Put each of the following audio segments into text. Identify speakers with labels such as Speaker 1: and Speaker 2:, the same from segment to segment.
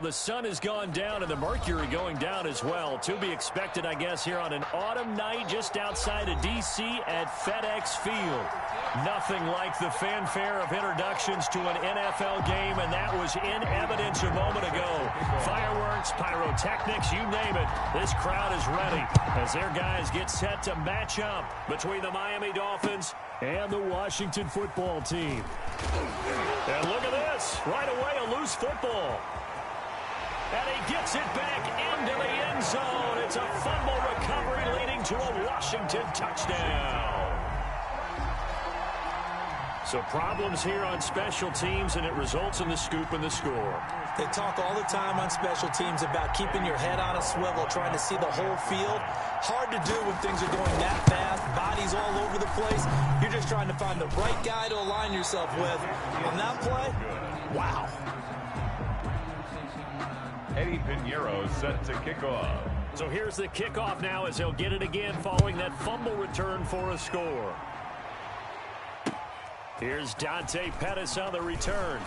Speaker 1: The sun has gone down and the mercury going down as well. To be expected, I guess, here on an autumn night just outside of D.C. at FedEx Field. Nothing like the fanfare of introductions to an NFL game, and that was in evidence a moment ago. Fireworks, pyrotechnics, you name it. This crowd is ready as their guys get set to match up between the Miami Dolphins and the Washington football team. And look at this. Right away, a loose football. And he gets it back into the end zone. It's a fumble recovery leading to a Washington touchdown. So problems here on special teams, and it results in the scoop and the score.
Speaker 2: They talk all the time on special teams about keeping your head on a swivel, trying to see the whole field. Hard to do when things are going that fast, bodies all over the place. You're just trying to find the right guy to align yourself with. On that play, wow.
Speaker 3: Eddie Pinheiro set to kick off.
Speaker 1: So here's the kickoff now as he'll get it again following that fumble return for a score. Here's Dante Pettis on the return.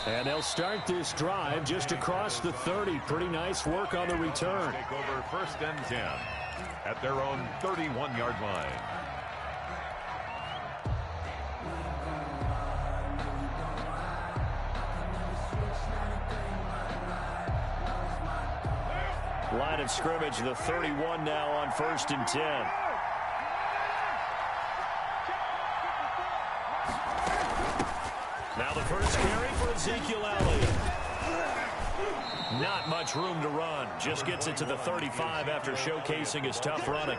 Speaker 1: And they'll start this drive just across the 30. Pretty nice work on the return.
Speaker 3: Take over 1st and 10 at their own 31-yard line.
Speaker 1: Line of scrimmage, the 31 now on 1st and 10. Now the first carry for Ezekiel Elliott. Not much room to run. Just gets it to the 35 after showcasing his tough running.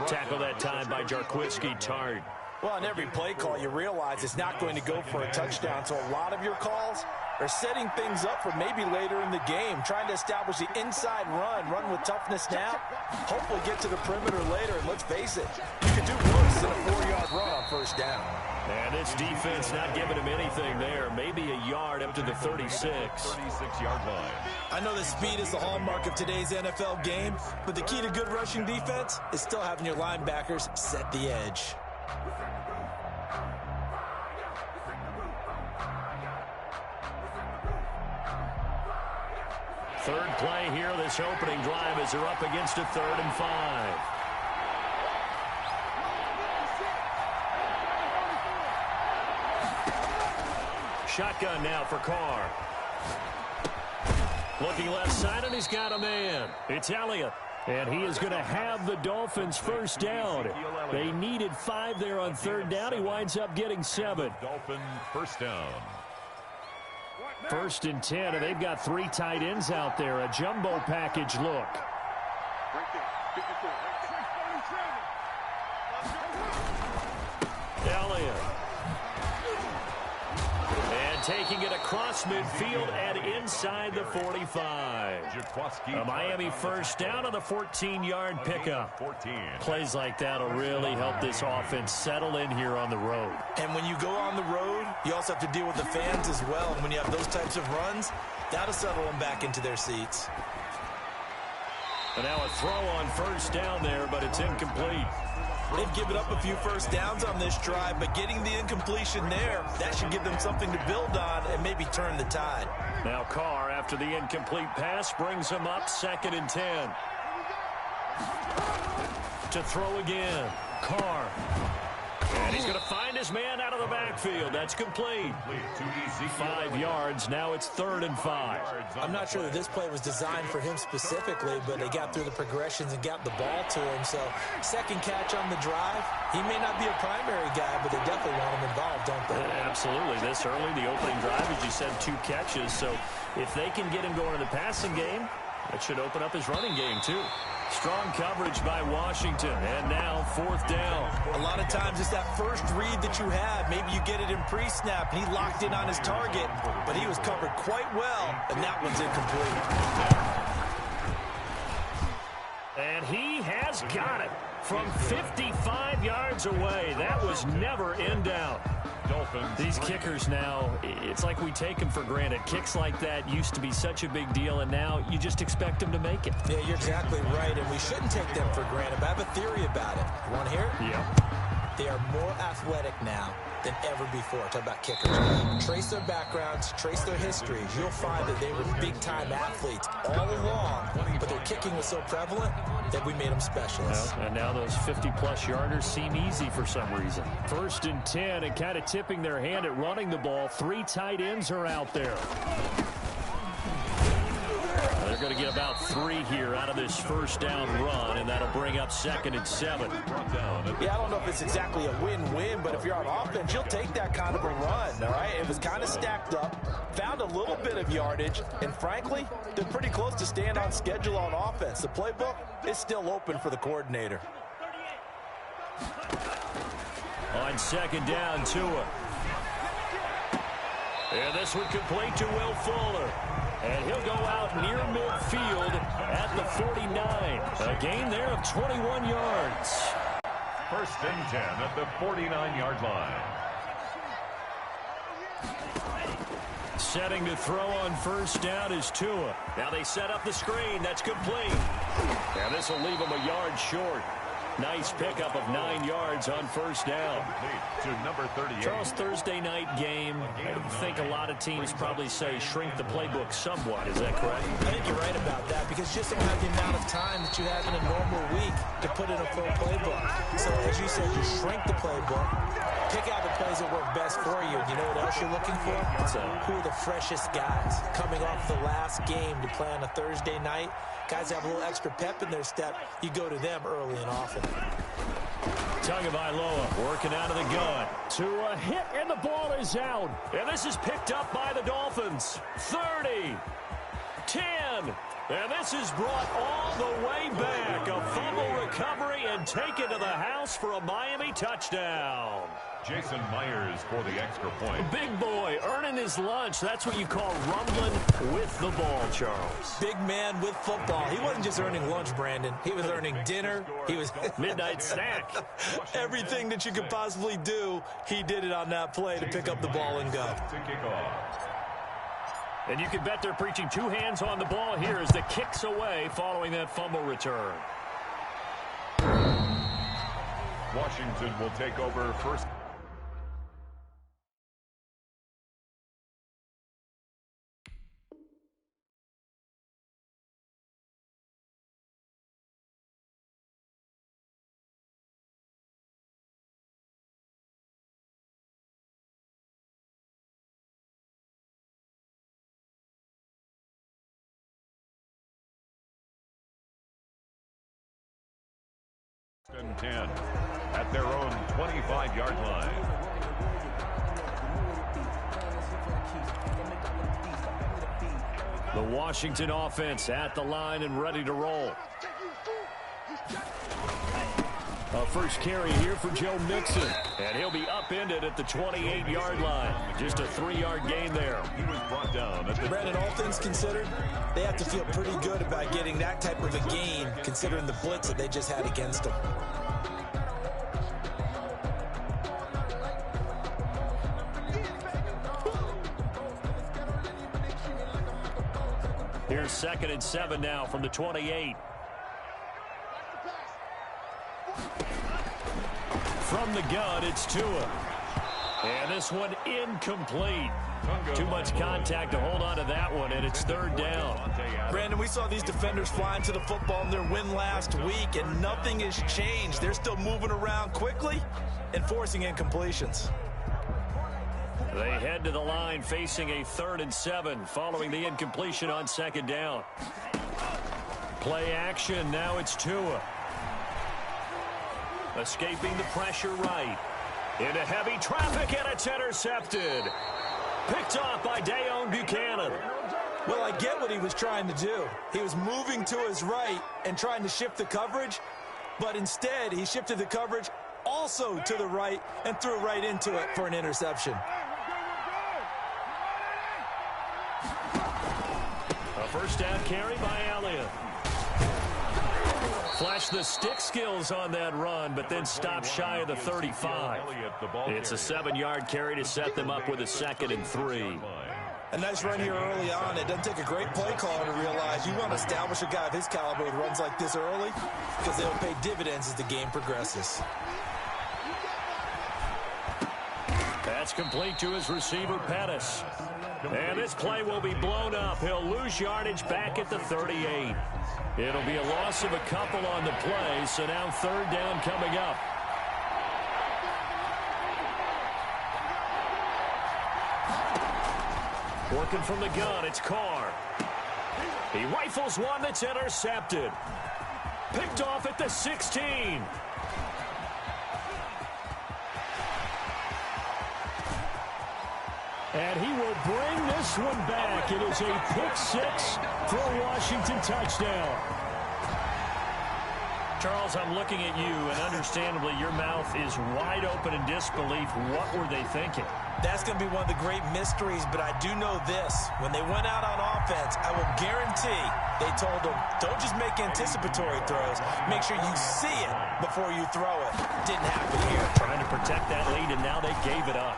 Speaker 1: Tackle that time by Jarquiski Tart.
Speaker 2: Well, on every play call, you realize it's not going to go for a touchdown. So a lot of your calls are setting things up for maybe later in the game, trying to establish the inside run with toughness now, hopefully get to the perimeter later. And let's face it, you could do worse than a 4-yard run on 1st down.
Speaker 1: And this defense not giving him anything there. Maybe a yard up to the 36.
Speaker 3: 36-yard line.
Speaker 2: I know that speed is the hallmark of today's NFL game, but the key to good rushing defense is still having your linebackers set the edge.
Speaker 1: Third play here, this opening drive as they're up against a 3rd and 5. Shotgun now for Carr. Looking left side, and he's got a man. It's Elliott. And he is going to have the Dolphins 1st down. They needed 5 there on 3rd down. He winds up getting 7.
Speaker 3: Dolphin 1st down.
Speaker 1: 1st and 10, and they've got 3 tight ends out there. A jumbo package look. Elliott. And taking it across midfield and inside the 45. A Miami 1st down on the 14-yard pickup.
Speaker 3: 14.
Speaker 1: Plays like that will really help this offense settle in here on the road.
Speaker 2: And when you go on the road, you also have to deal with the fans as well. And when you have those types of runs, that'll settle them back into their seats.
Speaker 1: And now a throw on 1st down there, but it's incomplete.
Speaker 2: They've given up a few 1st downs on this drive, but getting the incompletion there, that should give them something to build on and maybe turn the tide.
Speaker 1: Now Carr, after the incomplete pass, brings him up 2nd and 10. To throw again. Carr. And he's going to find his man out of the backfield. That's complete. 5 yards. Now it's 3rd and 5.
Speaker 2: I'm not sure that this play was designed for him specifically, but they got through the progressions and got the ball to him. So 2nd catch on the drive. He may not be a primary guy, but they definitely want him involved, don't they?
Speaker 1: Absolutely. This early, the opening drive, as you said, 2 catches. So if they can get him going in the passing game, that should open up his running game, too. Strong coverage by Washington, and now 4th down.
Speaker 2: A lot of times it's that first read that you have. Maybe you get it in pre-snap, and he locked in on his target, but he was covered quite well, and that one's incomplete.
Speaker 1: And he has got it from 55 yards away. That was never in doubt.
Speaker 3: Dolphins.
Speaker 1: These kickers now, it's like we take them for granted. Kicks like that used to be such a big deal, and now you just expect them to make it.
Speaker 2: Yeah, you're exactly right, and we shouldn't take them for granted. But I have a theory about it. You want to hear it?
Speaker 1: Yep.
Speaker 2: They are more athletic now. than ever before. Talk about kickers. Trace their backgrounds, trace their histories. You'll find that they were big-time athletes all along, but their kicking was so prevalent that we made them specialists.
Speaker 1: And now those 50-plus yarders seem easy for some reason. 1st and 10, and kind of tipping their hand at running the ball. 3 tight ends are out there. They're going to get about 3 here out of this first down run, and that'll bring up 2nd and 7.
Speaker 2: Yeah, I don't know if it's exactly a win-win, but if you're on offense, you'll take that kind of a run, all right? It was kind of stacked up, found a little bit of yardage, and frankly, they're pretty close to staying on schedule on offense. The playbook is still open for the coordinator.
Speaker 1: On 2nd down, Tua. And this one complete to Will Fuller. And he'll go out near midfield at the 49. A gain there of 21 yards.
Speaker 3: 1st and 10 at the 49-yard line.
Speaker 1: Setting to throw on 1st down is Tua. Now they set up the screen. That's complete. And this will leave him a yard short. Nice pickup of 9 yards on 1st down.
Speaker 3: To number 38.
Speaker 1: Charles, Thursday night game. I think a lot of teams probably say shrink the playbook somewhat. Is that correct?
Speaker 2: I think you're right about that because you just don't have the amount of time that you have in a normal week to put in a full playbook. So as you said, you shrink the playbook, pick out the plays that work best for you. You know what else you're looking for? Who are the freshest guys coming off the last game to play on a Thursday night? Guys have a little extra pep in their step. You go to them early and often.
Speaker 1: Tagovailoa working out of the gun. To a hit, and the ball is out. And this is picked up by the Dolphins. 30, 10. And this is brought all the way back. A fumble recovery and taken to the house for a Miami touchdown.
Speaker 3: Jason Myers for the extra point.
Speaker 1: Big boy earning his lunch. That's what you call rumbling with the ball, Charles.
Speaker 2: Big man with football. He wasn't just earning lunch, Brandon. He was earning dinner. He was
Speaker 1: midnight snack.
Speaker 2: Everything that you could possibly do, he did it on that play to pick up the ball and go.
Speaker 3: To kick off.
Speaker 1: And you can bet they're preaching 2 hands on the ball here as the kick's away following that fumble return.
Speaker 3: Washington will take over first. And 10 at their own 25-yard line.
Speaker 1: The Washington offense at the line and ready to roll. A first carry here for Joe Mixon. And he'll be upended at the 28-yard line. Just a 3-yard gain there.
Speaker 3: He was brought down at the...
Speaker 2: Brandon, all things considered, they have to feel pretty good about getting that type of a gain considering the blitz that they just had against them.
Speaker 1: Here's 2nd and 7 now from the 28. From the gun, it's Tua. And this one incomplete. Too much contact to hold on to that one, and it's 3rd down.
Speaker 2: Brandon, we saw these defenders flying to the football in their win last week, and nothing has changed. They're still moving around quickly and forcing incompletions.
Speaker 1: They head to the line facing a 3rd and 7 following the incompletion on 2nd down. Play action. Now it's Tua. Escaping the pressure right. Into heavy traffic, and it's intercepted. Picked off by Dayon Buchanan.
Speaker 2: Well, I get what he was trying to do. He was moving to his right and trying to shift the coverage, but instead he shifted the coverage also to the right and threw right into it for an interception.
Speaker 1: A first down carry by Elliott. Flashed the stick skills on that run, but then stopped shy of the 35. It's a 7-yard carry to set them up with a 2nd and 3.
Speaker 2: A nice run here early on. It doesn't take a great play caller to realize you want to establish a guy of his caliber with runs like this early because they'll pay dividends as the game progresses.
Speaker 1: That's complete to his receiver, Pettis. And this play will be blown up. He'll lose yardage back at the 38. It'll be a loss of a couple on the play, so now third down coming up. Working from the gun, it's Carr. He rifles one that's intercepted. Picked off at the 16. And he will bring this one back. It is a pick six for a Washington touchdown. Charles, I'm looking at you, and understandably your mouth is wide open in disbelief. What were they thinking?
Speaker 2: That's going to be one of the great mysteries, but I do know this. When they went out on offense, I will guarantee they told them, don't just make anticipatory throws. Make sure you see it before you throw it. Didn't happen here.
Speaker 1: Trying to protect that lead, and now they gave it up.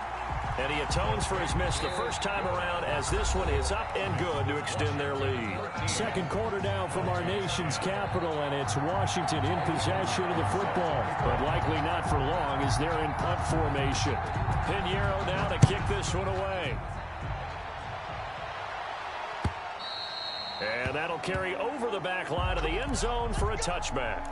Speaker 1: And he atones for his miss the first time around as this one is up and good to extend their lead. Second quarter now from our nation's capital, and it's Washington in possession of the football. But likely not for long as they're in punt formation. Pinheiro now to kick this one away. And that'll carry over the back line of the end zone for a touchback.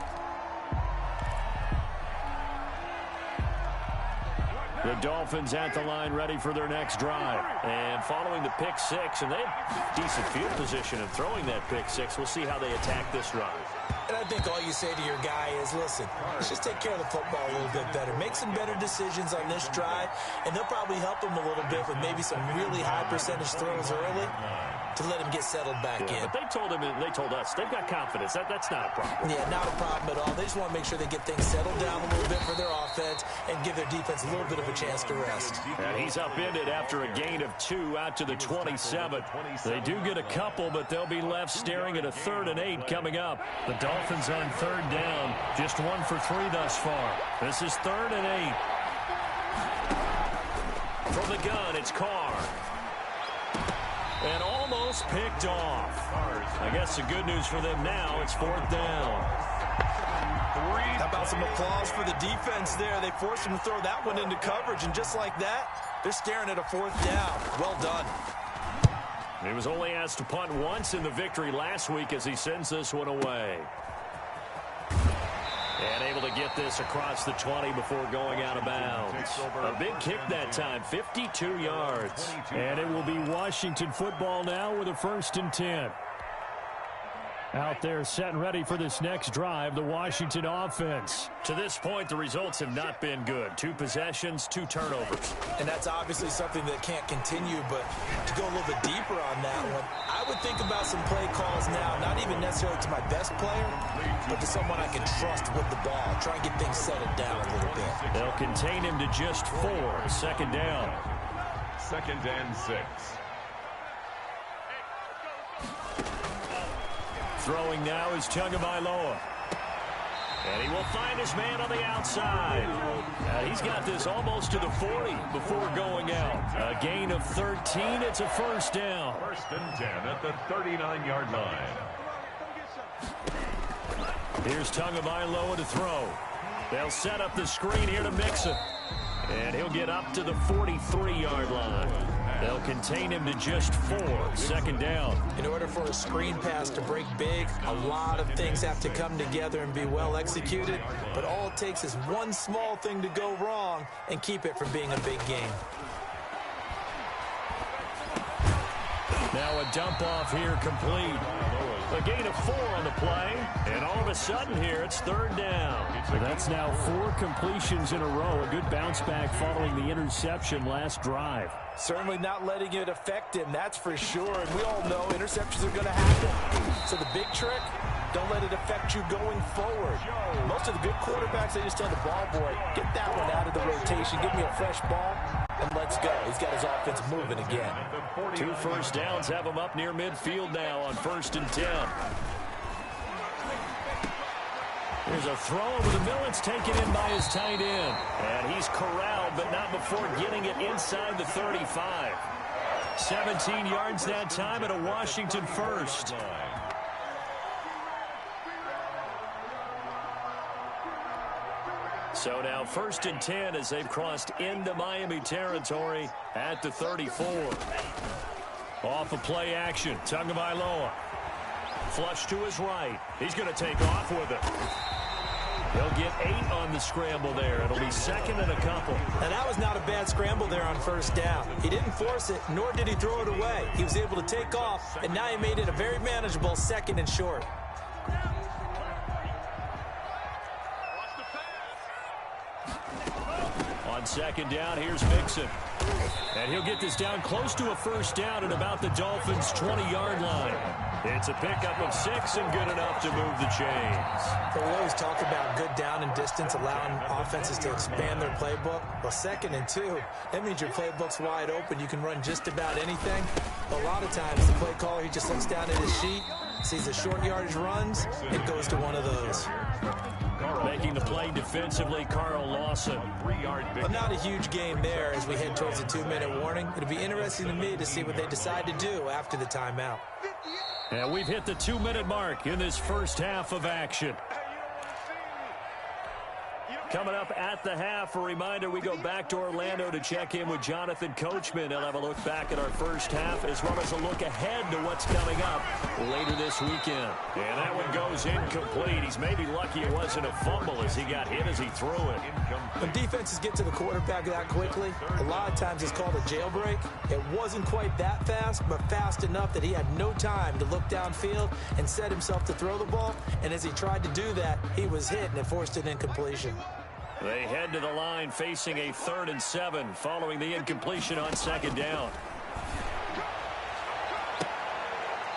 Speaker 1: The Dolphins at the line ready for their next drive. And following the pick six, and they have decent field position in throwing that pick six. We'll see how they attack this drive.
Speaker 2: And I think all you say to your guy is, listen, let's just take care of the football a little bit better. Make some better decisions on this drive, and they'll probably help him a little bit with maybe some really high percentage throws early to let him get settled back in.
Speaker 1: But they told him, and they told us, they've got confidence. That's not a problem.
Speaker 2: Yeah, not a problem at all. They just want to make sure they get things settled down a little bit for their offense and give their defense a little bit of a chance to rest.
Speaker 1: And he's upended after a gain of 2 out to the 27. They do get a couple, but they'll be left staring at a 3rd and 8 coming up. The Dolphins on third down, just 1 for 3 thus far. This is 3rd and 8. From the gun, it's Carr. And almost picked off. I guess the good news for them now, it's 4th down.
Speaker 2: How about some applause for the defense there? They forced him to throw that one into coverage, and just like that, they're staring at a 4th down. Well done.
Speaker 1: He was only asked to punt once in the victory last week as he sends this one away. And able to get this across the 20 before going out of bounds. A big kick that time, 52 yards. And it will be Washington football now with a 1st and 10. Out there set and ready for this next drive, the Washington offense. To this point, the results have not been good. 2 possessions, 2 turnovers.
Speaker 2: And that's obviously something that can't continue, but to go a little bit deeper on that one, I would think about some play calls now, not even necessarily to my best player, but to someone I can trust with the ball. Try and get things settled down a little bit.
Speaker 1: They'll contain him to just 4. 2nd down.
Speaker 3: 2nd and 6.
Speaker 1: Throwing now is Tagovailoa. And he will find his man on the outside. He's got this almost to the 40 before going out. A gain of 13. It's a 1st down.
Speaker 3: 1st and 10 at the 39-yard line.
Speaker 1: Here's Tagovailoa to throw. They'll set up the screen here to Mixon. And he'll get up to the 43-yard line. They'll contain him to just 4. 2nd down.
Speaker 2: In order for a screen pass to break big, a lot of things have to come together and be well executed. But all it takes is one small thing to go wrong and keep it from being a big game.
Speaker 1: Now a dump off here complete. A gain of 4 on the play, and all of a sudden here it's 3rd down. So that's now 4 completions in a row. A good bounce back following the interception last drive.
Speaker 2: Certainly not letting it affect him, that's for sure. And we all know interceptions are going to happen. So the big trick, don't let it affect you going forward. Most of the good quarterbacks, they just tell the ball boy, get that one out of the rotation, give me a fresh ball, and let's go. He's got his offense moving again.
Speaker 1: 2 1st downs have him up near midfield now on 1st and 10. There's a throw over the middle. It's taken in by his tight end. And he's corralled, but not before getting it inside the 35. 17 yards that time and a Washington 1st. So now 1st and 10 as they've crossed into Miami territory at the 34. Off of play action, Tagovailoa. Flush to his right. He's going to take off with it. He'll get 8 on the scramble there. It'll be 2nd and a couple.
Speaker 2: And that was not a bad scramble there on 1st down. He didn't force it, nor did he throw it away. He was able to take off, and now he made it a very manageable 2nd and short.
Speaker 1: On 2nd down, here's Mixon. And he'll get this down close to a 1st down at about the Dolphins' 20-yard line. It's a pickup of 6 and good enough to move the chains.
Speaker 2: So we always talk about good down and distance, allowing offenses to expand their playbook. Well, 2nd and 2, that means your playbook's wide open. You can run just about anything. But a lot of times, the play caller, he just looks down at his sheet, sees the short yardage runs, and goes to one of those.
Speaker 1: Making the play defensively, Carl Lawson.
Speaker 2: But not a huge game there as we head towards the 2-minute warning. It'll be interesting to me to see what they decide to do after the timeout.
Speaker 1: And we've hit the 2-minute mark in this first half of action. Coming up at the half, a reminder, we go back to Orlando to check in with Jonathan Coachman. He'll have a look back at our first half as well as a look ahead to what's coming up later this weekend. And that one goes incomplete. He's maybe lucky it wasn't a fumble as he got hit as he threw it.
Speaker 2: When defenses get to the quarterback that quickly, a lot of times it's called a jailbreak. It wasn't quite that fast, but fast enough that he had no time to look downfield and set himself to throw the ball. And as he tried to do that, he was hit and it forced an incompletion.
Speaker 1: They head to the line facing a 3rd and 7 following the incompletion on 2nd down.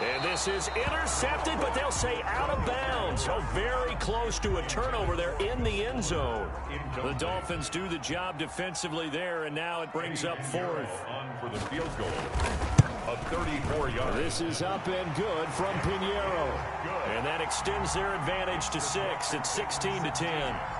Speaker 1: And this is intercepted, but they'll say out of bounds. So very close to a turnover there in the end zone. The Dolphins do the job defensively there, and now it brings up 4th.
Speaker 3: On for the field goal of 34 yards.
Speaker 1: This is up and good from Pinheiro. And that extends their advantage to 6 at 16-10.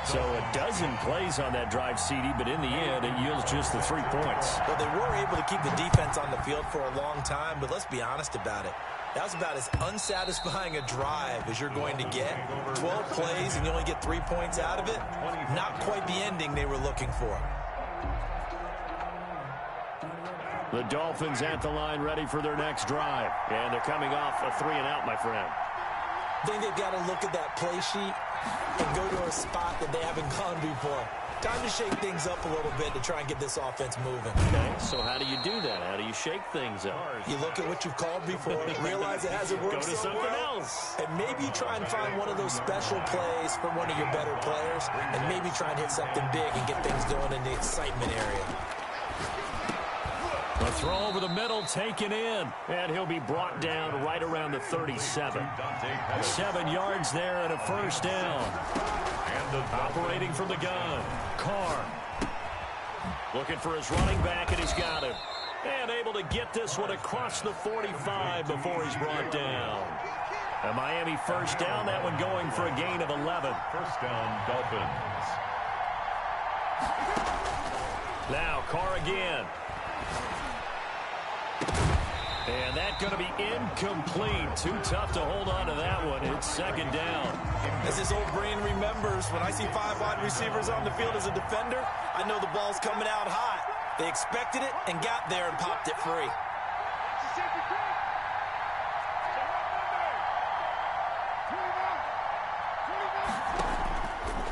Speaker 1: So a dozen plays on that drive, CD, but in the end, it yields just the 3 points.
Speaker 2: Well, they were able to keep the defense on the field for a long time, but let's be honest about it. That was about as unsatisfying a drive as you're going to get. 12 plays and you only get 3 points out of it. Not quite the ending they were looking for.
Speaker 1: The Dolphins at the line ready for their next drive. And they're coming off a 3-and-out, my friend.
Speaker 2: I think they've got to look at that play sheet and go to a spot that they haven't gone before. Time to shake things up a little bit to try and get this offense moving.
Speaker 1: Okay, so how do you do that? How do you shake things up?
Speaker 2: You look at what you've called before, realize it hasn't worked
Speaker 1: Go to
Speaker 2: so
Speaker 1: something
Speaker 2: well,
Speaker 1: else.
Speaker 2: and maybe try and find one of those special plays for one of your better players, and maybe try and hit something big and get things going in the excitement area.
Speaker 1: A throw over the middle, taken in. And he'll be brought down right around the 37. 7 yards there and a 1st down. Operating from the gun, Carr. Looking for his running back, and he's got him. And able to get this one across the 45 before he's brought down. A Miami 1st down, that one going for a gain of 11.
Speaker 3: 1st down, Dolphins.
Speaker 1: Now Carr again. And that's going to be incomplete. Too tough to hold on to that one. It's 2nd down.
Speaker 2: As his old brain remembers, when I see 5 wide receivers on the field as a defender, I know the ball's coming out hot. They expected it and got there and popped it free.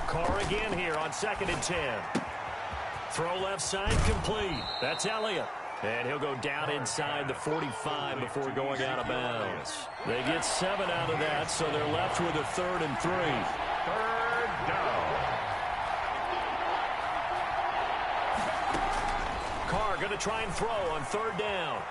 Speaker 1: Carr again here on 2nd and 10. Throw left side complete. That's Elliott. And he'll go down inside the 45 before going out of bounds. They get 7 out of that, so they're left with a 3rd and 3.
Speaker 3: 3rd down.
Speaker 1: Carr going to try and throw on 3rd down.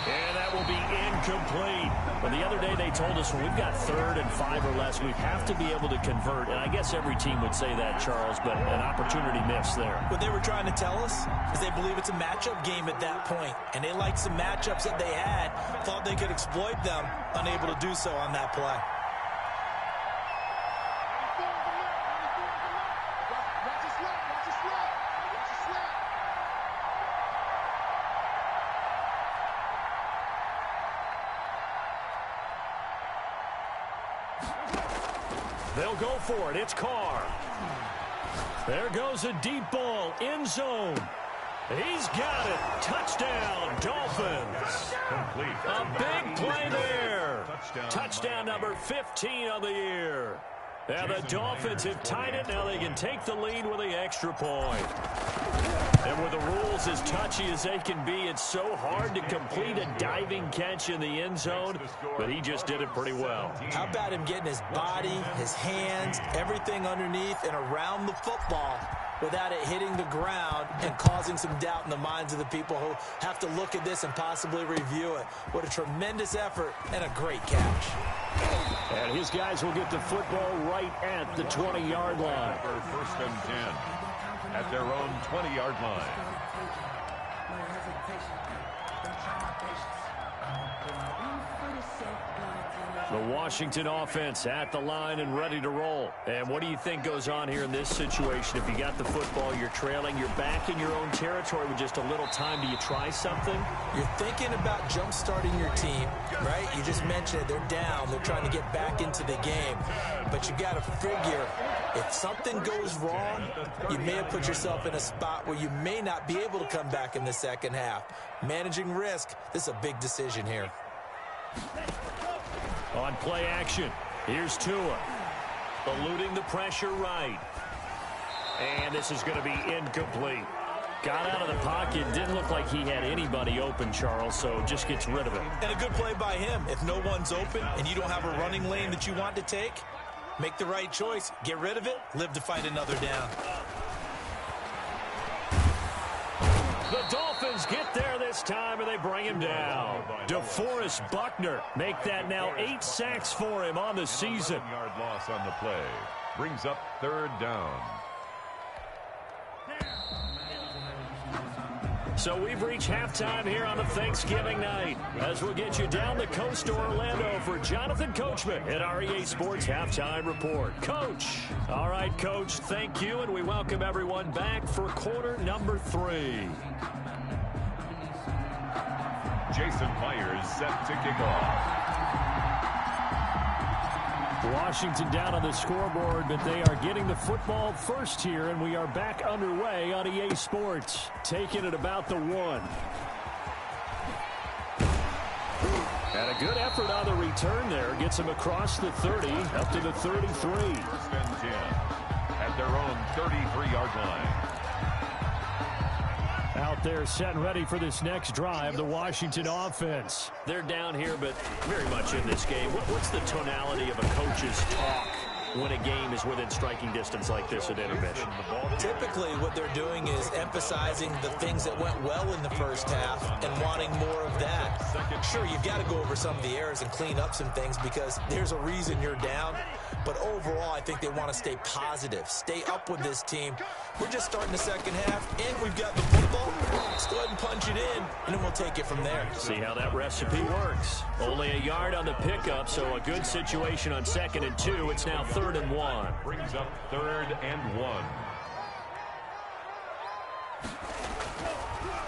Speaker 1: And that will be incomplete. But the other day they told us when we've got 3rd and 5 or less, we have to be able to convert. And I guess every team would say that, Charles, but an opportunity missed there.
Speaker 2: What they were trying to tell us is they believe it's a matchup game at that point. And they liked some matchups that they had, thought they could exploit them, unable to do so on that play.
Speaker 1: They'll go for it. It's Carr. There goes a deep ball. End zone. He's got it. Touchdown, Dolphins.
Speaker 3: Complete.
Speaker 1: A big play there. Touchdown number 15 of the year. And the Dolphins have tied it. Now they can take the lead with the extra point. And with the rules as touchy as they can be, it's so hard to complete a diving catch in the end zone, but he just did it pretty well.
Speaker 2: How about him getting his body, his hands, everything underneath and around the football without it hitting the ground and causing some doubt in the minds of the people who have to look at this and possibly review it. What a tremendous effort and a great catch.
Speaker 1: And his guys will get the football right at the 20-yard line.
Speaker 3: For first and 10 at their own 20-yard line.
Speaker 1: The Washington offense at the line and ready to roll. And what do you think goes on here in this situation? If you got the football, you're trailing, you're back in your own territory with just a little time. Do you try something?
Speaker 2: You're thinking about jump-starting your team, right? You just mentioned it. They're down. They're trying to get back into the game. But you got to figure if something goes wrong, you may have put yourself in a spot where you may not be able to come back in the second half. Managing risk, this is a big decision here.
Speaker 1: On play action, here's Tua. Eluding the pressure right. And this is going to be incomplete. Got out of the pocket. Didn't look like he had anybody open, Charles, so just gets rid of it.
Speaker 2: And a good play by him. If no one's open and you don't have a running lane that you want to take, make the right choice. Get rid of it. Live to fight another down.
Speaker 1: The Dolphins get there this time, and they bring him down. DeForest Buckner make that now 8 sacks for him on the season.
Speaker 3: 7-yard loss on the play. Brings up third down.
Speaker 1: So we've reached halftime here on a Thanksgiving night as we'll get you down the coast to Orlando for Jonathan Coachman at our EA Sports Halftime Report. Coach. All right, Coach, thank you, and we welcome everyone back for quarter number 3.
Speaker 3: Jason Myers set to kick off.
Speaker 1: Washington down on the scoreboard, but they are getting the football first here, and we are back underway on EA Sports. Taking it about the 1. And a good effort on the return there. Gets him across the 30, up to the 33.
Speaker 3: First and 10 at their own 33-yard line.
Speaker 1: Out there set and ready for this next drive, the Washington offense. They're down here, but very much in this game. What's the tonality of a coach's talk when a game is within striking distance like this at intermission?
Speaker 2: Typically, what they're doing is emphasizing the things that went well in the first half and wanting more of that. Sure, you've got to go over some of the errors and clean up some things because there's a reason you're down. But overall, I think they want to stay positive, stay up with this team. We're just starting the second half, and we've got the football. Let's go ahead and punch it in, and then we'll take it from there.
Speaker 1: See how that recipe works. Only a yard on the pickup, so a good situation on 2nd and 2. It's now 3rd and 1.
Speaker 3: Brings up 3rd and 1.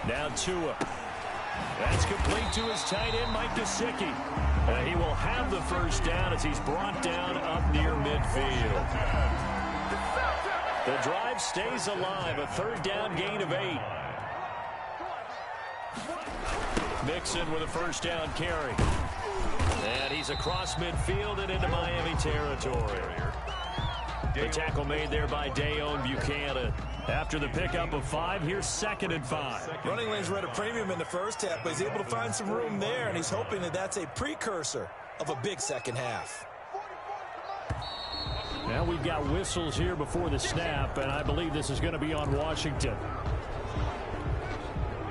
Speaker 1: Now Tua. That's complete to his tight end, Mike Gesicki. He will have the first down as he's brought down up near midfield. The drive stays alive. A 3rd down gain of 8. Mixon with a first down carry. And he's across midfield and into Miami territory. The tackle made there by Dayon Buchanan. After the pickup of 5, here's 2nd and 5.
Speaker 2: Running lanes were at a premium in the first half, but he's able to find some room there, and he's hoping that that's a precursor of a big second half.
Speaker 1: Now we've got whistles here before the snap, and I believe this is going to be on Washington.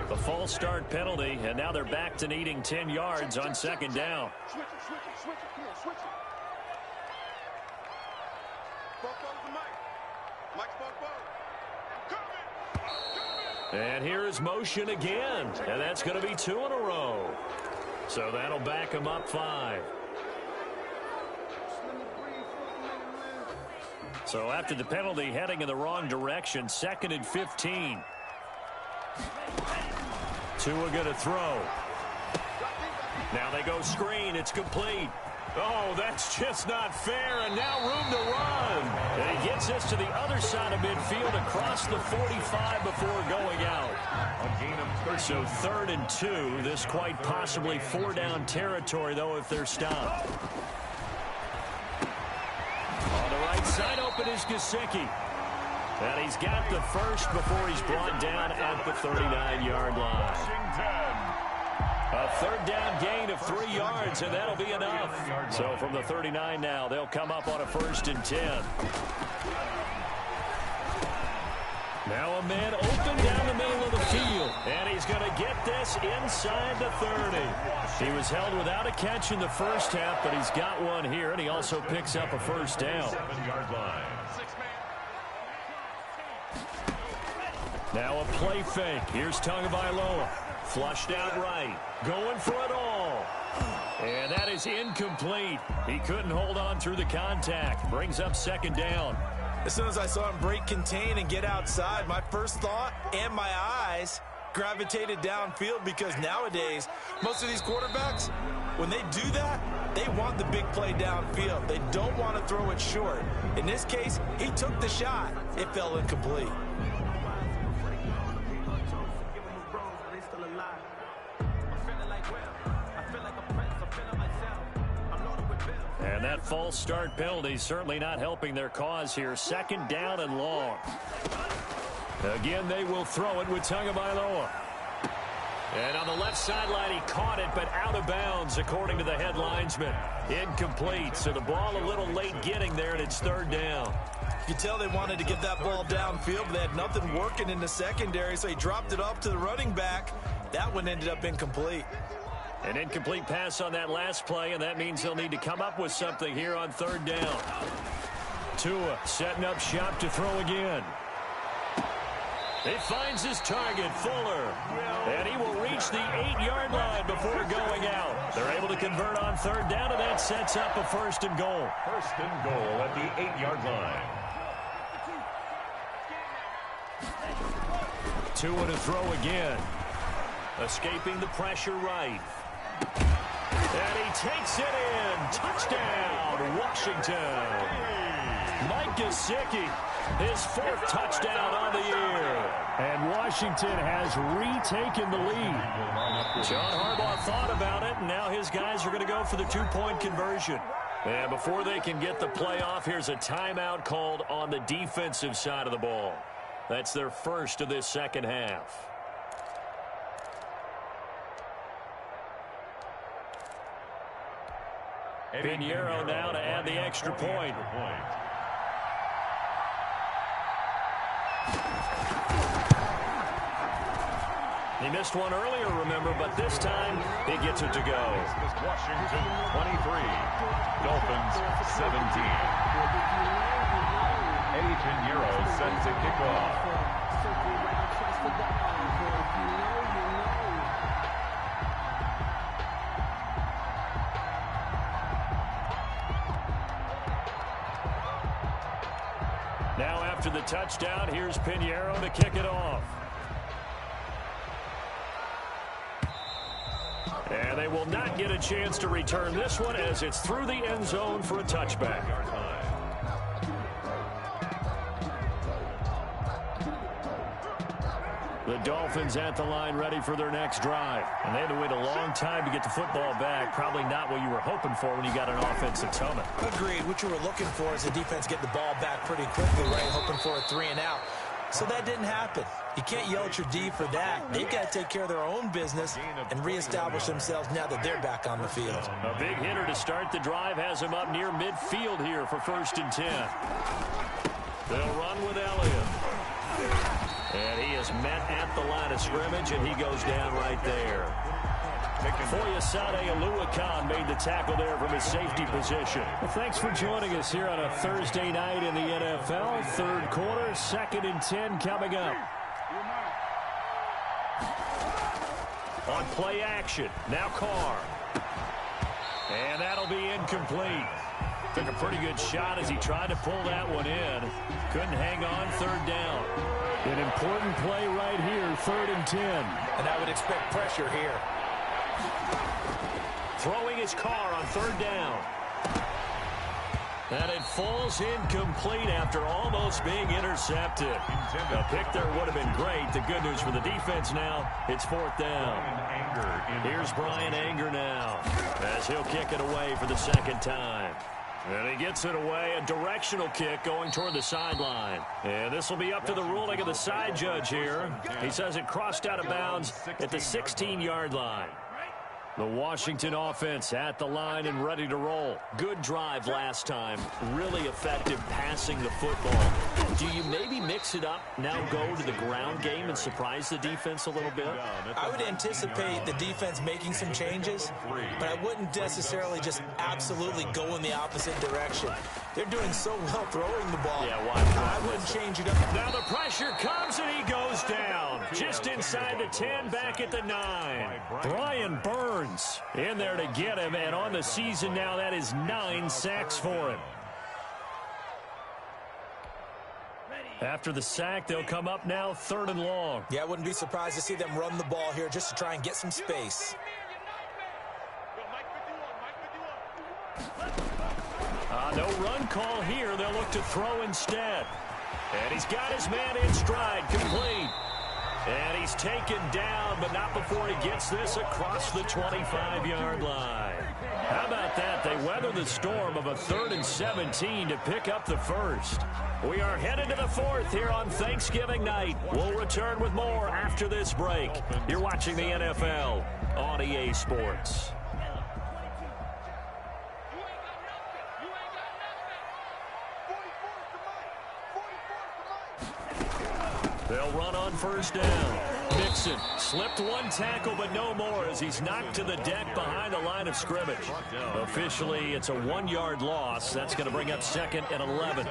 Speaker 1: The false start penalty, and now they're back to needing 10 yards on 2nd down. And here is motion again, and that's going to be 2 in a row. So that'll back him up 5. So after the penalty, heading in the wrong direction, 2nd and 15. Tua going to throw. Now they go screen. It's complete. Oh, that's just not fair, and now room to run. And he gets us to the other side of midfield across the 45 before going out. So 3rd and 2. This quite possibly 4-down territory, though, if they're stopped. On the right side, open is BigGucci. And he's got the first before he's brought down at the 39-yard line. A 3rd down gain of 3 yards, and that'll be enough. So from the 39 now, they'll come up on a 1st and 10. Now a man open down the middle of the field, and he's going to get this inside the 30. He was held without a catch in the first half, but he's got one here, and he also picks up a 1st down.
Speaker 3: 7-yard line.
Speaker 1: Now a play fake. Here's Tagovailoa. Flushed out right. Going for it all. And that is incomplete. He couldn't hold on through the contact. Brings up 2nd down.
Speaker 2: As soon as I saw him break contain and get outside, my first thought and my eyes gravitated downfield, because nowadays, most of these quarterbacks, when they do that, they want the big play downfield. They don't want to throw it short. In this case, he took the shot. It fell incomplete.
Speaker 1: And that false start penalty certainly not helping their cause here. 2nd down and long. Again, they will throw it with Tagovailoa. And on the left sideline, he caught it, but out of bounds, according to the head linesman. Incomplete, so the ball a little late getting there, and it's 3rd down.
Speaker 2: You can tell they wanted to get that ball downfield, but they had nothing working in the secondary, so he dropped it off to the running back. That one ended up incomplete.
Speaker 1: An incomplete pass on that last play, and that means they'll need to come up with something here on 3rd down. Tua setting up shop to throw again. He finds his target, Fuller, and he will reach the 8-yard line before going out. They're able to convert on 3rd down, and that sets up a 1st and goal.
Speaker 3: 1st and goal at the 8-yard line.
Speaker 1: Tua to throw again. Escaping the pressure right. And he takes it in. Touchdown, Washington. BigGucci, his 4th touchdown on the year. And Washington has retaken the lead. John Harbaugh thought about it, and now his guys are going to go for the 2-point conversion. And before they can get the play off, here's a timeout called on the defensive side of the ball. That's their first of this 2nd half. Pinheiro now to add the extra point. He missed one earlier, remember, but this time he gets it to go.
Speaker 3: Washington 23, Dolphins 17. Eddie Pinheiro set to kick off.
Speaker 1: Now after the touchdown, here's Pinheiro to kick it off. And they will not get a chance to return this one as it's through the end zone for a touchback. The Dolphins at the line ready for their next drive. And they had to wait a long time to get the football back. Probably not what you were hoping for when you got an offensive tunnel.
Speaker 2: Agreed. What you were looking for is the defense get the ball back pretty quickly, right? Hoping for a 3 and out. So that didn't happen. You can't yell at your D for that. They've got to take care of their own business and reestablish themselves now that they're back on the field.
Speaker 1: A big hitter to start the drive has him up near midfield here for 1st and 10. They'll run with Elliott. And he is met at the line of scrimmage, and he goes down right there. Foyesade Oluwakan made the tackle there from his safety position. Well, thanks for joining us here on a Thursday night in the NFL. 3rd quarter, 2nd and 10 coming up. On play action, now Carr. And that'll be incomplete. Took a pretty good shot as he tried to pull that one in. Couldn't hang on, 3rd down. An important play right here, 3rd and 10.
Speaker 2: And I would expect pressure here.
Speaker 1: Throwing his car on third down. And it falls incomplete after almost being intercepted. A pick there would have been great. The good news for the defense now, it's fourth down. Here's Brian Anger now as he'll kick it away for the second time. And he gets it away, a directional kick going toward the sideline. And this will be up to the ruling of the side judge here. He says it crossed out of bounds at the 16-yard line. The Washington offense at the line and ready to roll. Good drive last time. Really effective passing the football. Do you maybe mix it up, now go to the ground game and surprise the defense a little bit?
Speaker 2: I would anticipate the defense making some changes, but I wouldn't necessarily just absolutely go in the opposite direction. They're doing so well throwing the ball.
Speaker 1: Yeah, why?
Speaker 2: I wouldn't change it up.
Speaker 1: Now the pressure comes and he goes down. Just inside the 10, back at the 9. Brian Burns in there to get him, and on the season now, that is 9 sacks for him. After the sack, they'll come up now third and long.
Speaker 2: Yeah, I wouldn't be surprised to see them run the ball here just to try and get some space.
Speaker 1: No run call here. They'll look to throw instead. And he's got his man in stride, complete. And he's taken down, but not before he gets this across the 25-yard line. How about that? They weather the storm of a 3rd and 17 to pick up the first. We are headed to the fourth here on Thanksgiving night. We'll return with more after this break. You're watching the NFL on EA Sports. They'll run on first down. Mixon slipped one tackle, but no more as he's knocked to the deck behind the line of scrimmage. Officially, it's a 1-yard loss. That's going to bring up 2nd and 11.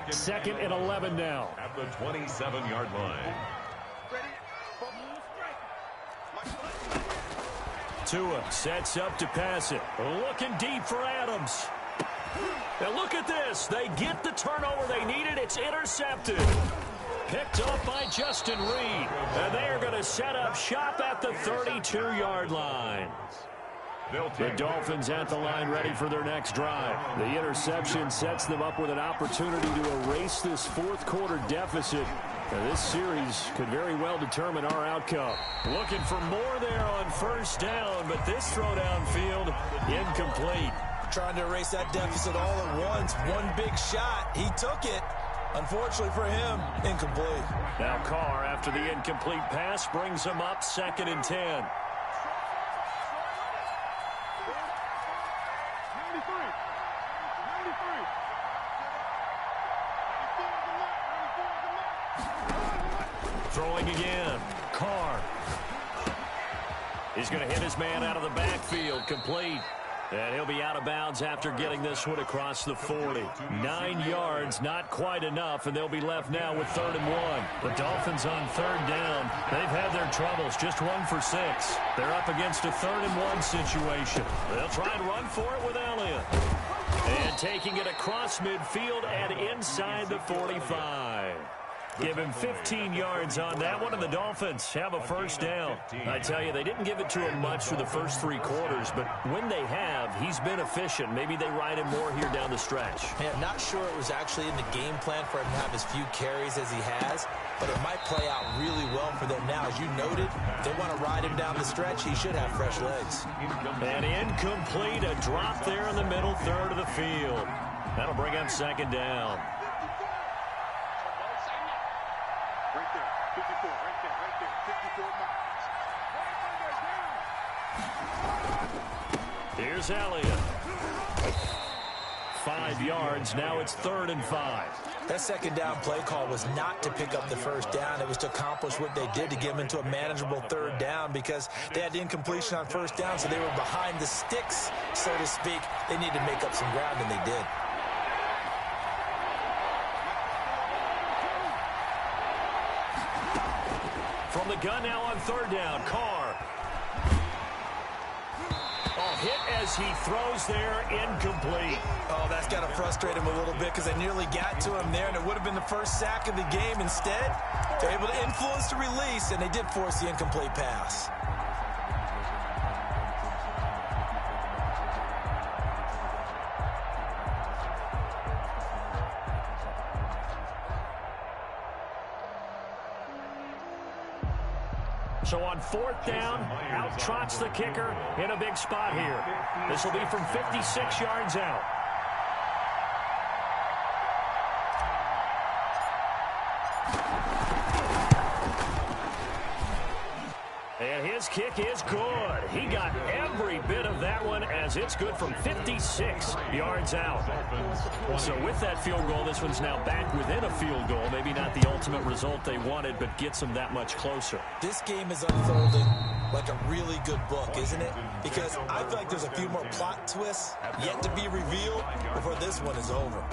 Speaker 1: 2nd and 11 now.
Speaker 3: At the 27-yard line.
Speaker 1: Tua sets up to pass it. Looking deep for Adams. And look at this. They get the turnover they needed. It's intercepted. Picked up by Justin Reed. And they are going to set up shop at the 32-yard line. The Dolphins at the line ready for their next drive. The interception sets them up with an opportunity to erase this fourth-quarter deficit. Now, this series could very well determine our outcome. Looking for more there on first down, but this throw downfield incomplete.
Speaker 2: Trying to erase that deficit all at once. One big shot. He took it. Unfortunately for him, incomplete.
Speaker 1: Now Carr, after the incomplete pass, brings him up 2nd and 10. Throwing again. Carr. He's going to hit his man out of the backfield. Complete. And he'll be out of bounds after getting this one across the 40. 9 yards, not quite enough, and they'll be left now with 3rd and 1. The Dolphins on 3rd down. They've had their troubles, just 1 for 6. They're up against a 3rd and 1 situation. They'll try and run for it with Elliott. And taking it across midfield and inside the 45. Give him 15 yards on that one, and the Dolphins have a first down. I tell you, they didn't give it to him much for the first 3 quarters, but when they have, he's been efficient. Maybe they ride him more here down the stretch.
Speaker 2: Yeah, I'm not sure it was actually in the game plan for him to have as few carries as he has, but it might play out really well for them now. As you noted, if they want to ride him down the stretch, he should have fresh legs.
Speaker 1: And incomplete, a drop there in the middle third of the field. That'll bring up 2nd down. Here's Elliott. 5 yards. Now it's 3rd and 5.
Speaker 2: That 2nd down play call was not to pick up the first down. It was to accomplish what they did to get them into a manageable 3rd down because they had the incompletion on first down, so they were behind the sticks, so to speak. They needed to make up some ground, and they did.
Speaker 1: From the gun now on 3rd down, Carr. Hit as he throws there, incomplete.
Speaker 2: Oh, that's got to frustrate him a little bit because they nearly got to him there, and it would have been the first sack of the game. Instead, they're able to influence the release, and they did force the incomplete pass.
Speaker 1: So on 4th down, out trots the kicker in a big spot here. This will be from 56 yards out. And his kick is good. He got every bit of that one as it's good from 56 yards out. So with that field goal, this one's now back within a field goal. Maybe not the ultimate result they wanted, but gets them that much closer.
Speaker 2: This game is unfolding like a really good book, isn't it? Because I feel like there's a few more plot twists yet to be revealed before this one is over.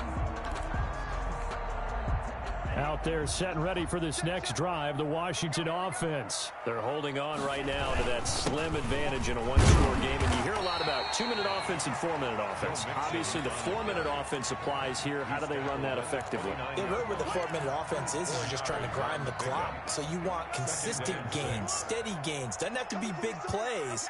Speaker 1: Out there set and ready for this next drive, the Washington offense. They're holding on right now to that slim advantage in a one-score game. And you hear a lot about 2-minute offense and 4-minute offense. Obviously, the 4-minute offense applies here. How do they run that effectively?
Speaker 2: Yeah, really what the 4-minute offense is you're just trying to grind the clock. So you want consistent gains, steady gains. Doesn't have to be big plays,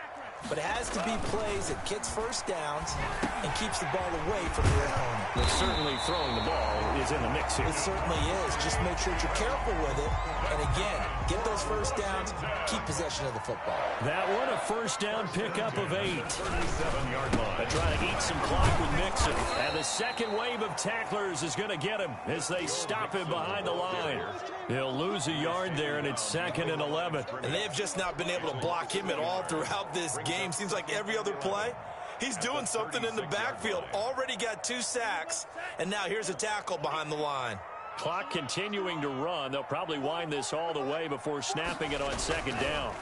Speaker 2: but it has to be plays that gets first downs and keeps the ball away from your opponent.
Speaker 1: But certainly throwing the ball is in the mix here.
Speaker 2: It certainly is. Just make sure that you're careful with it. And again, get those first downs, keep possession of the football.
Speaker 1: That one, a first down pickup of 8. 37-yard line. They try to eat some clock with Mixon. And the second wave of tacklers is going to get him as they stop him behind the line. He'll lose a yard there, and it's 2nd and 11.
Speaker 2: And they've just not been able to block him at all throughout this game. Seems like every other play, he's doing something in the backfield. Already got 2 sacks, and now here's a tackle behind the line.
Speaker 1: Clock continuing to run. They'll probably wind this all the way before snapping it on 2nd down.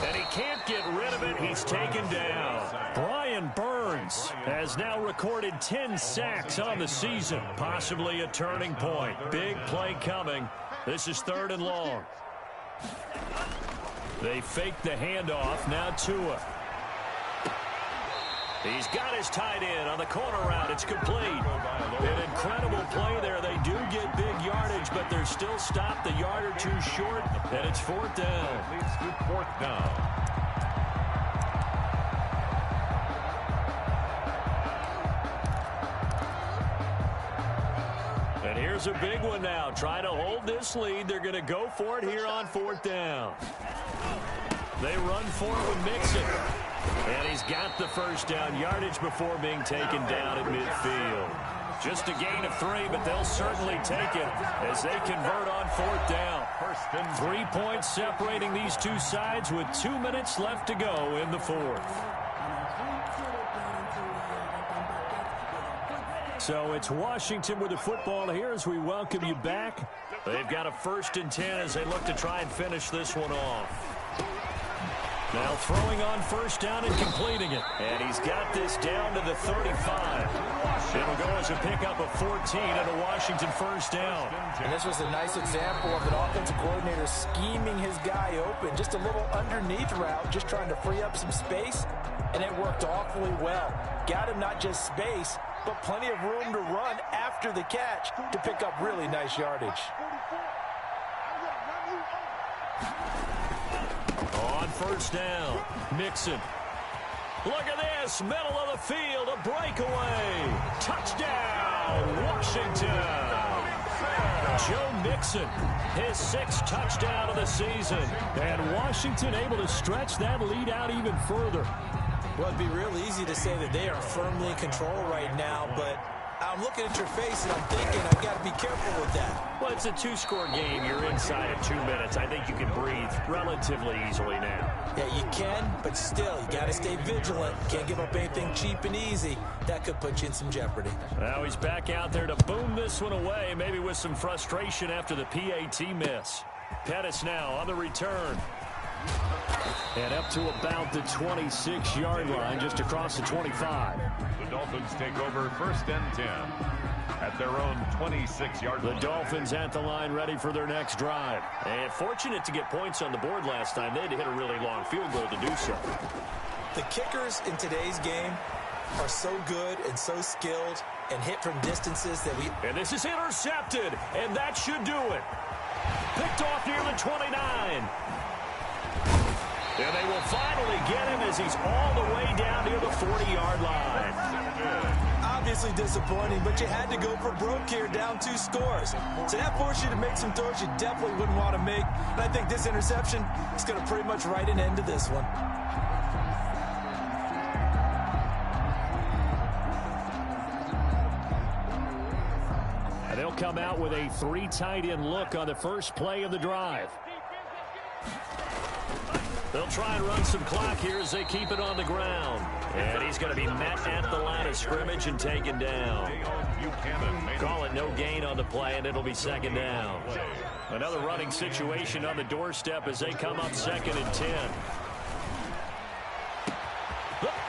Speaker 1: And he can't get rid of it. He's taken down. Brian Burns has now recorded 10 sacks on the season. Possibly a turning point. Big play coming. This is 3rd and long. They fake the handoff. Now Tua. He's got his tight end on the corner route. It's complete. An incredible play there. They do get big yardage, but they're still stopped a yard or 2 short, and it's 4th down.
Speaker 3: Leads to 4th down.
Speaker 1: And here's a big one now. Trying to hold this lead. They're going to go for it here on 4th down. They run for it with Mixon. And he's got the first down yardage before being taken down at midfield. Just a gain of 3, but they'll certainly take it as they convert on 4th down. 3 points separating these two sides with 2 minutes left to go in the 4th. So it's Washington with the football here as we welcome you back. They've got a 1st and 10 as they look to try and finish this one off. Now throwing on 1st down and completing it. And he's got this down to the 35. It'll go as a pickup of 14 and a Washington 1st down.
Speaker 2: And this was a nice example of an offensive coordinator scheming his guy open. Just a little underneath route, just trying to free up some space. And it worked awfully well. Got him not just space, but plenty of room to run after the catch to pick up really nice yardage.
Speaker 1: On 1st down, Mixon. Look at this, middle of the field, a breakaway. Touchdown, Washington. Joe Mixon, his 6th touchdown of the season. And Washington able to stretch that lead out even further.
Speaker 2: Well, it'd be real easy to say that they are firmly in control right now, but I'm looking at your face and I'm thinking I've got to be careful with that.
Speaker 1: Well, it's a 2-score game. You're inside of 2 minutes. I think you can breathe relatively easily now.
Speaker 2: Yeah, you can, but still, you got to stay vigilant. Can't give up anything cheap and easy. That could put you in some jeopardy.
Speaker 1: Now he's back out there to boom this one away, maybe with some frustration after the PAT miss. Pettis now on the return. And up to about the 26-yard line, just across the 25.
Speaker 3: The Dolphins take over 1st and 10 at their own 26-yard line.
Speaker 1: The Dolphins at the line ready for their next drive. And fortunate to get points on the board last time. They had to hit a really long field goal to do so.
Speaker 2: The kickers in today's game are so good and so skilled and hit from distances that we...
Speaker 1: And this is intercepted, and that should do it. Picked off near the 29. And they will finally get him as he's all the way down near the 40-yard line.
Speaker 2: I'll Obviously disappointing, but you had to go for broke here, down 2 scores. So that forced you to make some throws you definitely wouldn't want to make. And I think this interception is going to pretty much write an end to this one.
Speaker 1: And they'll come out with a 3 tight end look on the first play of the drive. They'll try and run some clock here as they keep it on the ground. And he's going to be met at the line of scrimmage and taken down. Call it no gain on the play, and it'll be second down. Another running situation on the doorstep as they come up 2nd and 10.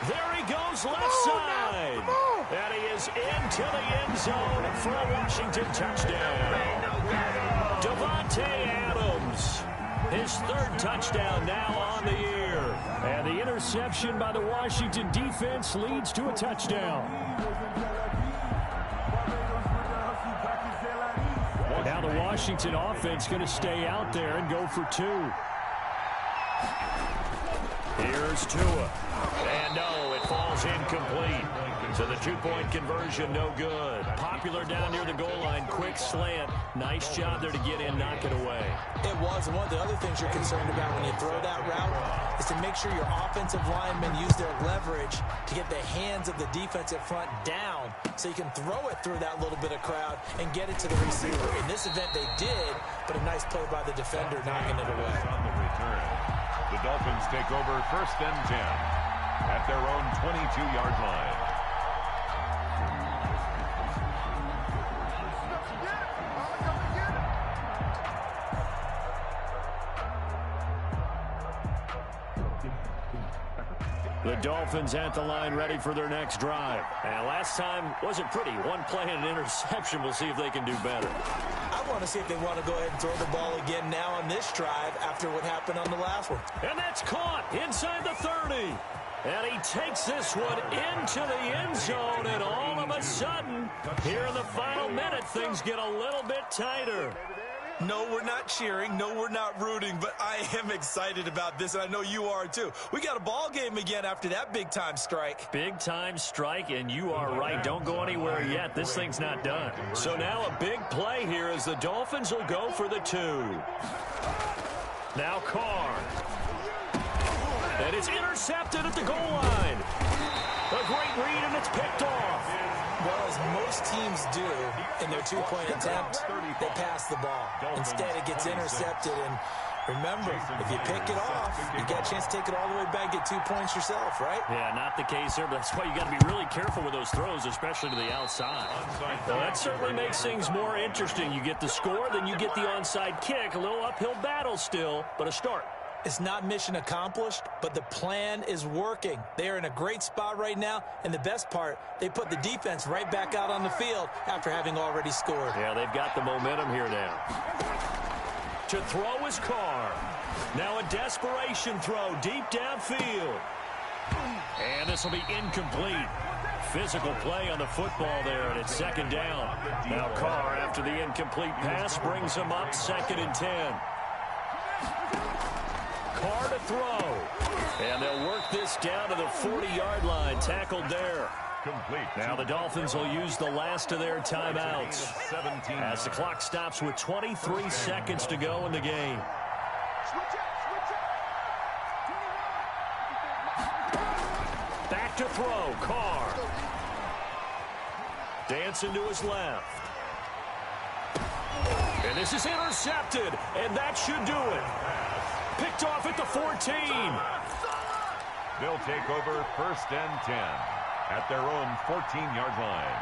Speaker 1: There he goes, left side. And he is into the end zone for a Washington touchdown. Davante Adams. His 3rd touchdown now on the year. And the interception by the Washington defense leads to a touchdown. Now the Washington offense going to stay out there and go for 2. Here's Tua. And no, it falls incomplete. So the 2-point conversion, no good. Popular down near the goal line, quick slant. Nice job there to get in, knock it away.
Speaker 2: It was. And one of the other things you're concerned about when you throw that route is to make sure your offensive linemen use their leverage to get the hands of the defensive front down so you can throw it through that little bit of crowd and get it to the receiver. In this event, they did, but a nice play by the defender knocking it away.
Speaker 3: On the return, the Dolphins take over 1st and 10 at their own 22-yard line.
Speaker 1: The Dolphins at the line ready for their next drive. And last time wasn't pretty. 1 play and an interception. We'll see if they can do better.
Speaker 2: I want to see if they want to go ahead and throw the ball again now on this drive after what happened on the last one.
Speaker 1: And that's caught inside the 30. And he takes this one into the end zone. And all of a sudden, here in the final minute, things get a little bit tighter.
Speaker 2: No, we're not cheering. No, we're not rooting. But I am excited about this, and I know you are too. We got a ball game again after that big-time strike.
Speaker 1: Big-time strike, and you are right. Don't go anywhere yet. This thing's not done. So now a big play here as the Dolphins will go for the 2. Now Carr. And it's intercepted at the goal line. A great read, and it's picked off.
Speaker 2: Well, as most teams do in their 2-point attempt, they pass the ball. Instead, it gets intercepted. And remember, if you pick it off, you get a chance to take it all the way back, get 2 points yourself, right?
Speaker 1: Yeah, not the case there, but that's why you got to be really careful with those throws, especially to the outside. Well, that certainly makes things more interesting. You get the score, then you get the onside kick. A little uphill battle still, but a start.
Speaker 2: It's not mission accomplished, but the plan is working. They are in a great spot right now, and the best part, they put the defense right back out on the field after having already scored.
Speaker 1: Yeah, they've got the momentum here now. To throw is Carr. Now a desperation throw deep downfield. And this will be incomplete. Physical play on the football there, and it's 2nd down. Now Carr, after the incomplete pass, brings him up 2nd and 10. Carr to throw. And they'll work this down to the 40-yard line. Tackled there.
Speaker 3: Complete.
Speaker 1: Now the Dolphins will use the last of their timeouts as the clock stops with 23 seconds to go in the game. Back to throw. Carr. Dancing to his left. And this is intercepted. And that should do it. Picked off at the 14.
Speaker 3: They'll take over 1st and 10 at their own 14-yard line.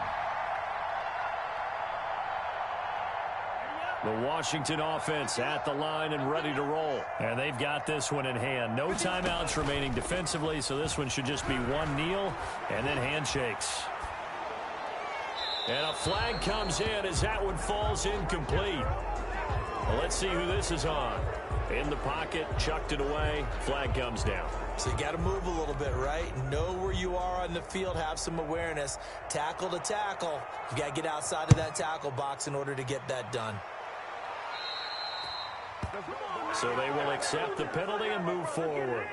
Speaker 1: The Washington offense at the line and ready to roll. And they've got this one in hand. No timeouts remaining defensively, so this one should just be one kneel and then handshakes. And a flag comes in as that one falls incomplete. Well, let's see who this is on. In the pocket, chucked it away, flag comes down.
Speaker 2: So you got to move a little bit, right? Know where you are on the field, have some awareness. Tackle to tackle. You got to get outside of that tackle box in order to get that done.
Speaker 1: So they will accept the penalty and move forward.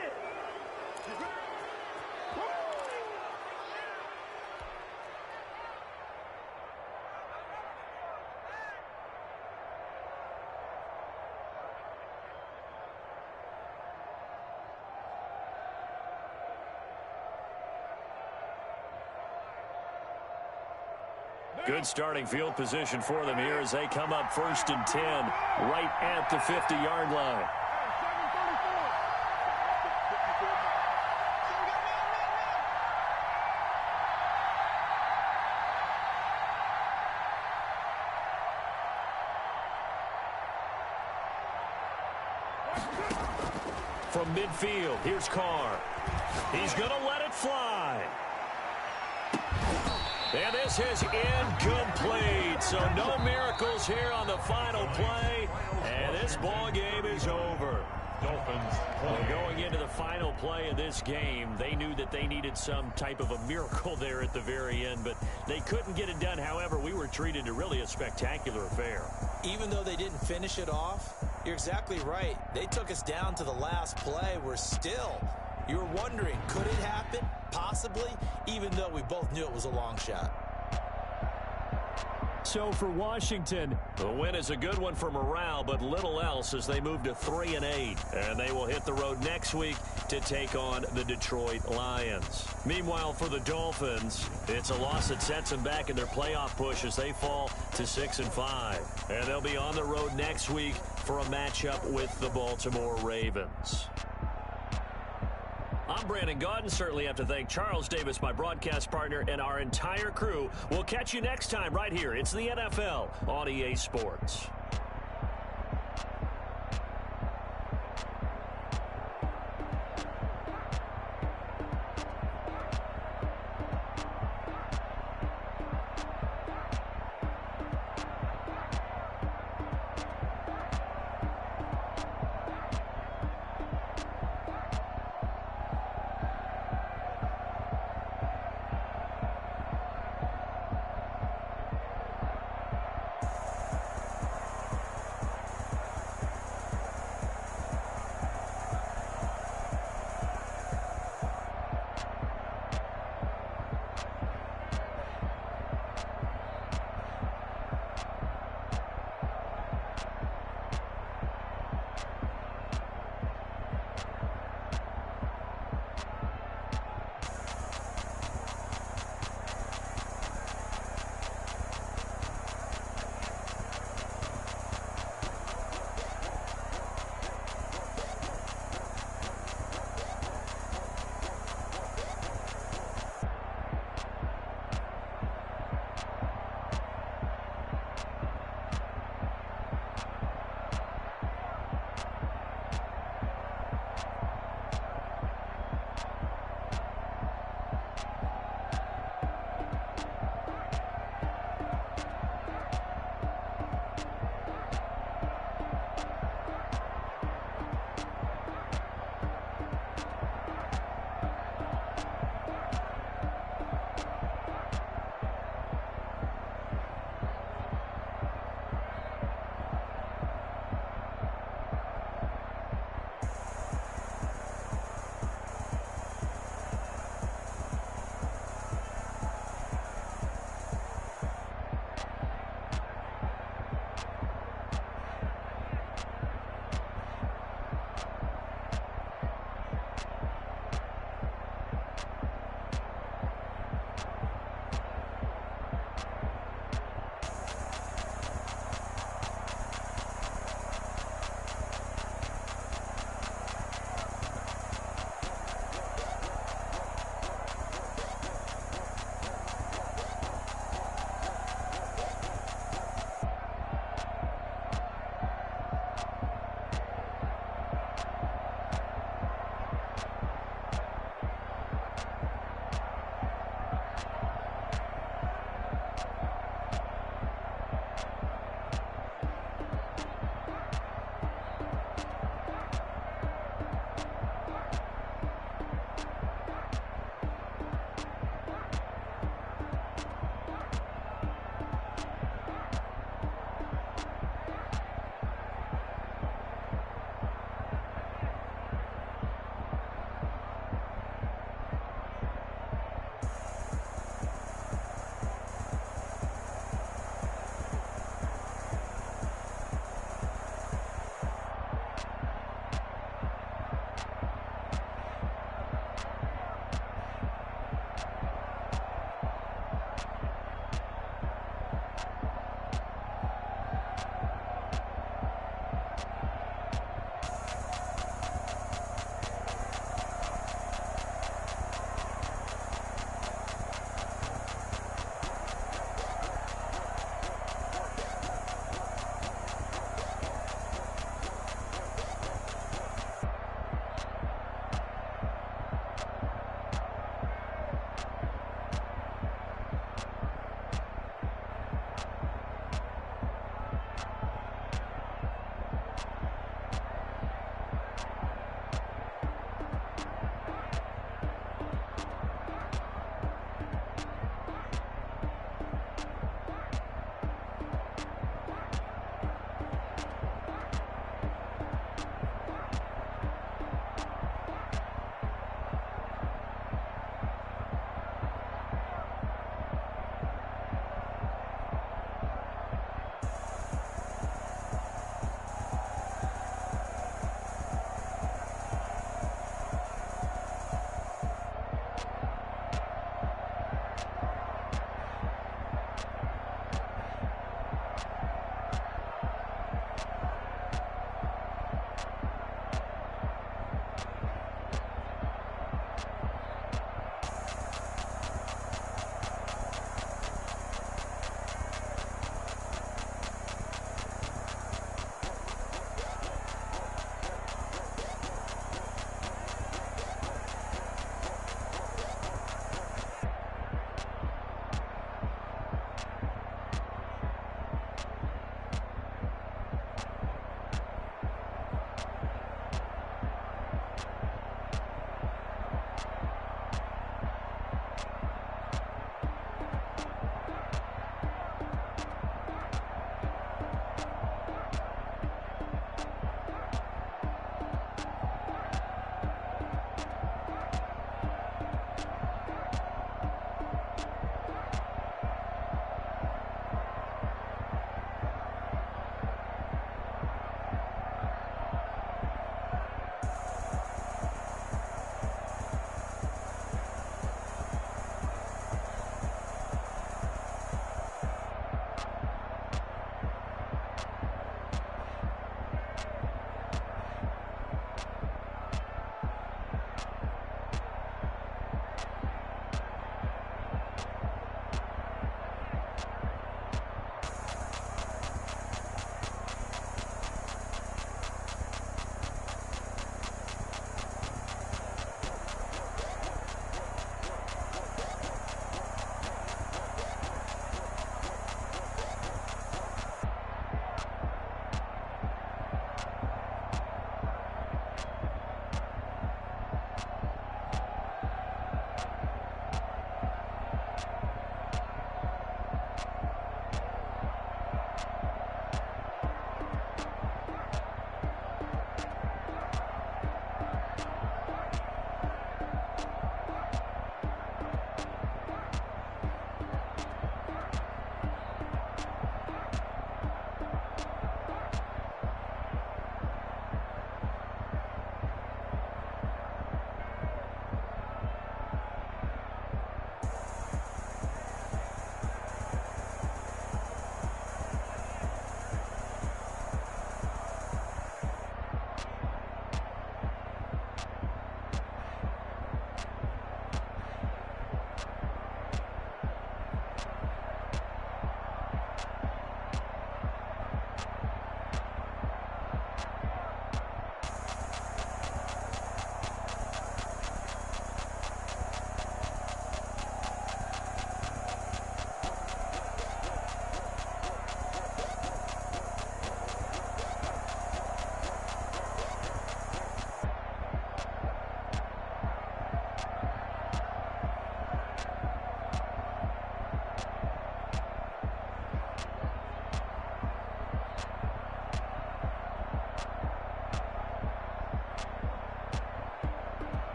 Speaker 1: Good starting field position for them here as they come up 1st and 10 right at the 50-yard line. From midfield, here's Carr. He's going to let it fly. And this is incomplete. So no miracles here on the final play. And this ball game is over.
Speaker 3: Dolphins.
Speaker 1: Well, going into the final play of this game, they knew that they needed some type of a miracle there at the very end, but they couldn't get it done. However, we were treated to really a spectacular affair.
Speaker 2: Even though they didn't finish it off, you're exactly right. They took us down to the last play. We're still, you were wondering, could it happen? Possibly, even though we both knew it was a long shot.
Speaker 1: So for Washington, the win is a good one for morale, but little else as they move to 3-8. And they will hit the road next week to take on the Detroit Lions. Meanwhile, for the Dolphins, it's a loss that sets them back in their playoff push as they fall to 6-5. And they'll be on the road next week for a matchup with the Baltimore Ravens. I'm Brandon Gaudin. Certainly have to thank Charles Davis, my broadcast partner, and our entire crew. We'll catch you next time right here. It's the NFL on EA Sports.